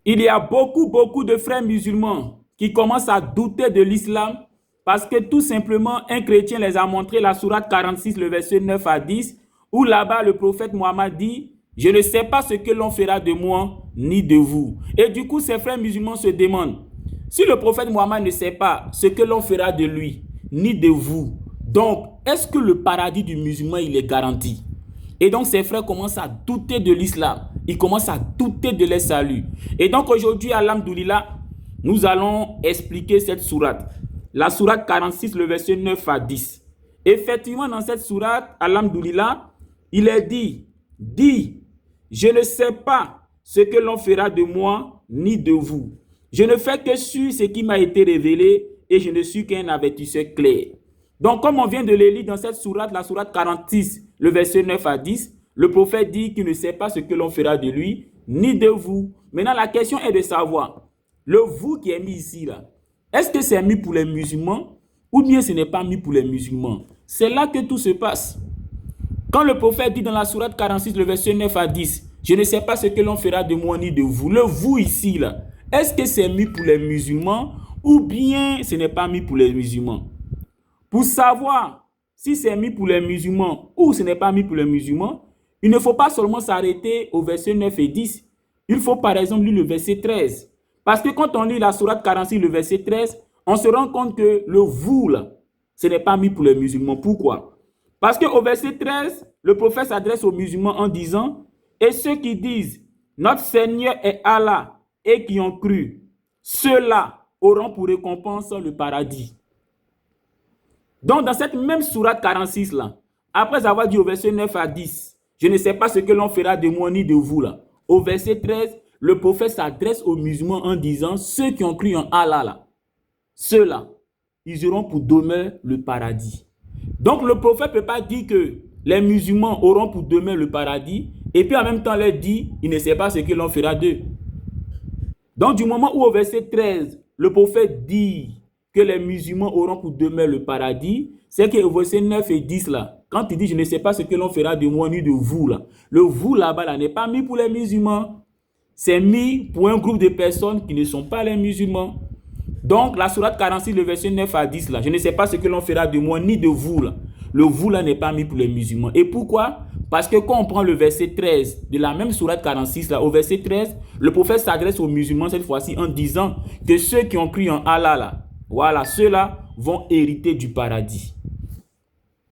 Il y a beaucoup de frères musulmans qui commencent à douter de l'islam parce que tout simplement un chrétien les a montré la sourate 46, le verset 9 à 10, où là-bas le prophète Mohammed dit: je ne sais pas ce que l'on fera de moi ni de vous. Et du coup, ces frères musulmans se demandent: si le prophète Mohammed ne sait pas ce que l'on fera de lui ni de vous, donc est-ce que le paradis du musulman il est garanti? Et donc ces frères commencent à douter de l'islam. Ils commencent à douter de leur salut. Et donc aujourd'hui, alhamdoulilah, nous allons expliquer cette sourate. La sourate 46, le verset 9 à 10. Effectivement, dans cette sourate, alhamdoulilah, il est dit: dis, je ne sais pas ce que l'on fera de moi ni de vous. Je ne fais que suivre ce qui m'a été révélé et je ne suis qu'un avertisseur clair. Donc, comme on vient de le lire dans cette sourate, la sourate 46, le verset 9 à 10, le prophète dit qu'il ne sait pas ce que l'on fera de lui, ni de vous. Maintenant, la question est de savoir, le vous qui est mis ici, là, est-ce que c'est mis pour les musulmans ou bien ce n'est pas mis pour les musulmans? C'est là que tout se passe. Quand le prophète dit dans la sourate 46, le verset 9 à 10, je ne sais pas ce que l'on fera de moi ni de vous. Le vous ici, là, est-ce que c'est mis pour les musulmans ou bien ce n'est pas mis pour les musulmans? Pour savoir si c'est mis pour les musulmans ou ce n'est pas mis pour les musulmans, il ne faut pas seulement s'arrêter au verset 9 et 10. Il faut par exemple lire le verset 13. Parce que quand on lit la sourate 46, le verset 13, on se rend compte que le vous, là, ce n'est pas mis pour les musulmans. Pourquoi? Parce qu'au verset 13, le prophète s'adresse aux musulmans en disant: et ceux qui disent notre Seigneur est Allah et qui ont cru, ceux-là auront pour récompense le paradis. Donc, dans cette même sourate 46 là, après avoir dit au verset 9 à 10, je ne sais pas ce que l'on fera de moi ni de vous là, au verset 13, le prophète s'adresse aux musulmans en disant: ceux qui ont cru en Allah là, ceux-là, ils auront pour demeure le paradis. Donc, le prophète ne peut pas dire que les musulmans auront pour demeure le paradis et puis en même temps leur dit: il ne sait pas ce que l'on fera d'eux. Donc, du moment où au verset 13, le prophète dit que les musulmans auront pour demeure le paradis, c'est qu'au verset 9 et 10 là, quand il dit je ne sais pas ce que l'on fera de moi ni de vous là, le vous là-bas là, n'est pas mis pour les musulmans, c'est mis pour un groupe de personnes qui ne sont pas les musulmans. Donc la sourate 46, le verset 9 à 10 là, je ne sais pas ce que l'on fera de moi ni de vous là, le vous là n'est pas mis pour les musulmans. Et pourquoi? Parce que quand on prend le verset 13 de la même sourate 46 là, au verset 13, le prophète s'adresse aux musulmans cette fois-ci en disant que ceux qui ont cru en Allah là, voilà, ceux-là vont hériter du paradis.